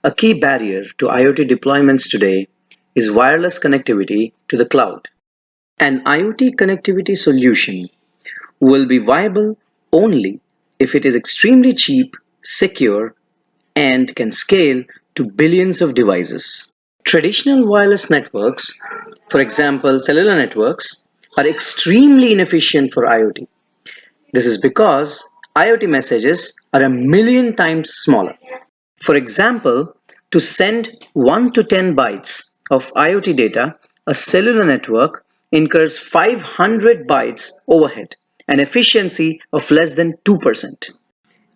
A key barrier to IoT deployments today is wireless connectivity to the cloud. An IoT connectivity solution will be viable only if it is extremely cheap, secure, and can scale to billions of devices. Traditional wireless networks, for example cellular networks, are extremely inefficient for IoT. This is because IoT messages are a million times smaller. For example, to send 1 to 10 bytes of IoT data, a cellular network incurs 500 bytes overhead, an efficiency of less than 2%.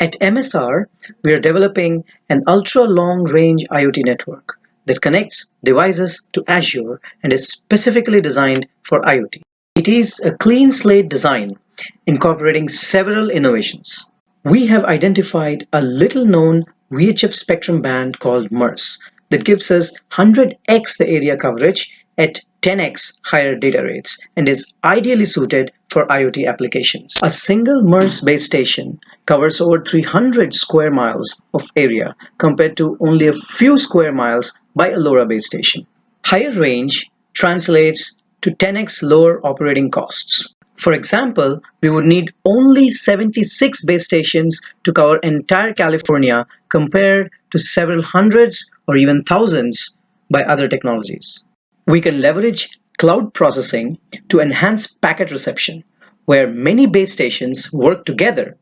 At MSR, we are developing an ultra-long-range IoT network that connects devices to Azure and is specifically designed for IoT. It is a clean slate design incorporating several innovations. We have identified a little-known VHF spectrum band called MERS that gives us 100x the area coverage at 10x higher data rates and is ideally suited for IoT applications. A single MERS base station covers over 300 square miles of area compared to only a few square miles by a LoRa base station. Higher range translates to 10x lower operating costs. For example, we would need only 76 base stations to cover entire California compared to several hundreds or even thousands by other technologies. We can leverage cloud processing to enhance packet reception, where many base stations work together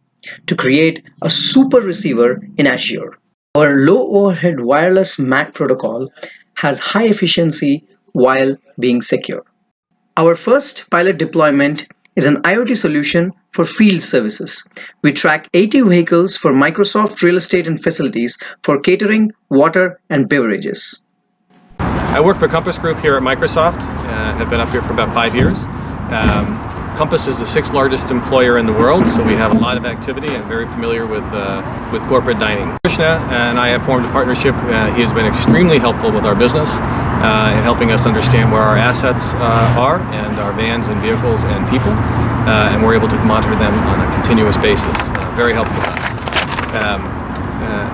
to create a super receiver in Azure. Our low overhead wireless MAC protocol has high efficiency while being secure. Our first pilot deployment is an IoT solution for field services. We track 80 vehicles for Microsoft real estate and facilities for catering, water, and beverages. I work for Compass Group here at Microsoft. Have been up here for about 5 years. Compass is the 6th largest employer in the world, so we have a lot of activity and very familiar with corporate dining. Krishna and I have formed a partnership. He has been extremely helpful with our business in helping us understand where our assets are and our vans and vehicles and people, and we're able to monitor them on a continuous basis. Very helpful to us.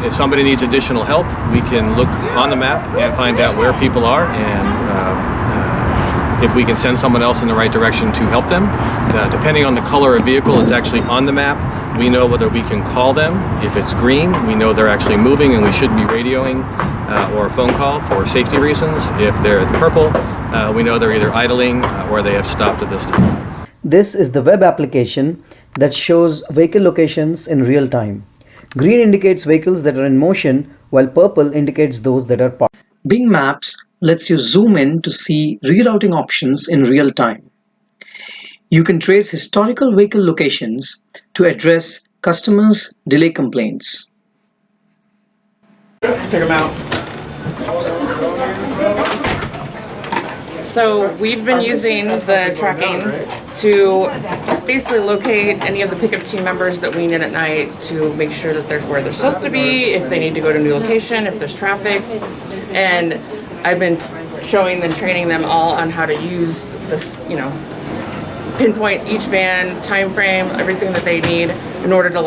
If somebody needs additional help, we can look on the map and find out where people are, and if we can send someone else in the right direction to help them. Depending on the color of vehicle, it's actually on the map. We know whether we can call them. If it's green, we know they're actually moving and we should be radioing or a phone call for safety reasons. If they're the purple, we know they're either idling or they have stopped at this time. This is the web application that shows vehicle locations in real time. Green indicates vehicles that are in motion, while purple indicates those that are parked. Bing Maps lets you zoom in to see rerouting options in real time. You can trace historical vehicle locations to address customers' delay complaints. Check them out. So we've been using the tracking to basically locate any of the pickup team members that we need at night to make sure that they're where they're supposed to be, if they need to go to a new location, if there's traffic. And I've been showing and training them all on how to use this, pinpoint each van, time frame, everything that they need in order to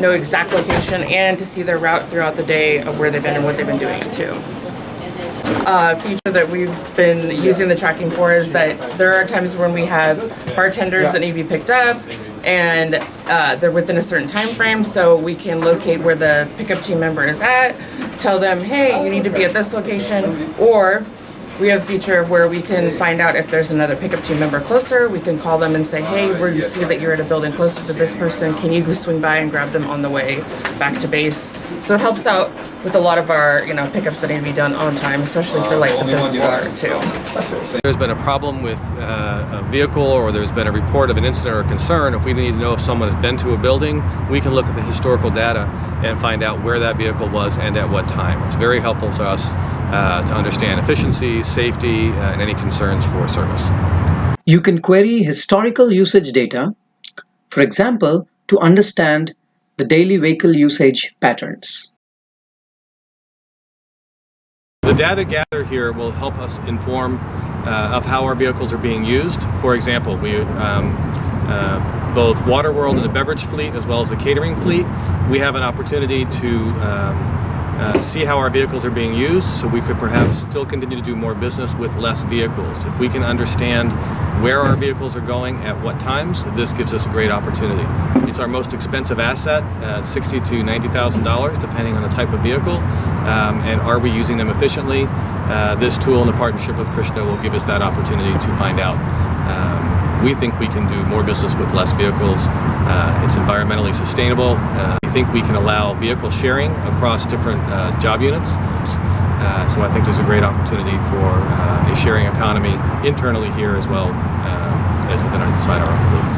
know exact location and to see their route throughout the day of where they've been and what they've been doing too. Feature that we've been using the tracking for is that there are times when we have bartenders that need to be picked up and they're within a certain time frame, so we can locate where the pickup team member is at, tell them, hey, you need to be at this location, or we have a feature where we can find out if there's another pickup team member closer. We can call them and say, hey, where you see that you're at a building closer to this person, can you go swing by and grab them on the way back to base? So it helps out with a lot of our pickups that need to be done on time, especially for the 5th floor too. There's been a problem with a vehicle, or there's been a report of an incident or a concern. If we need to know if someone has been to a building, we can look at the historical data and find out where that vehicle was and at what time. It's very helpful to us to understand efficiency, safety, and any concerns for service. You can query historical usage data, for example, to understand the daily vehicle usage patterns. The data gathered here will help us inform of how our vehicles are being used. For example, both Waterworld and the beverage fleet, as well as the catering fleet, we have an opportunity to see how our vehicles are being used, so we could perhaps still continue to do more business with less vehicles. If we can understand where our vehicles are going at what times, this gives us a great opportunity. It's our most expensive asset, $60,000 to $90,000, depending on the type of vehicle, and are we using them efficiently? This tool in the partnership with Krishna will give us that opportunity to find out. We think we can do more business with less vehicles. It's environmentally sustainable. We think we can allow vehicle sharing across different job units. So I think there's a great opportunity for a sharing economy internally here as well as inside our own fleet.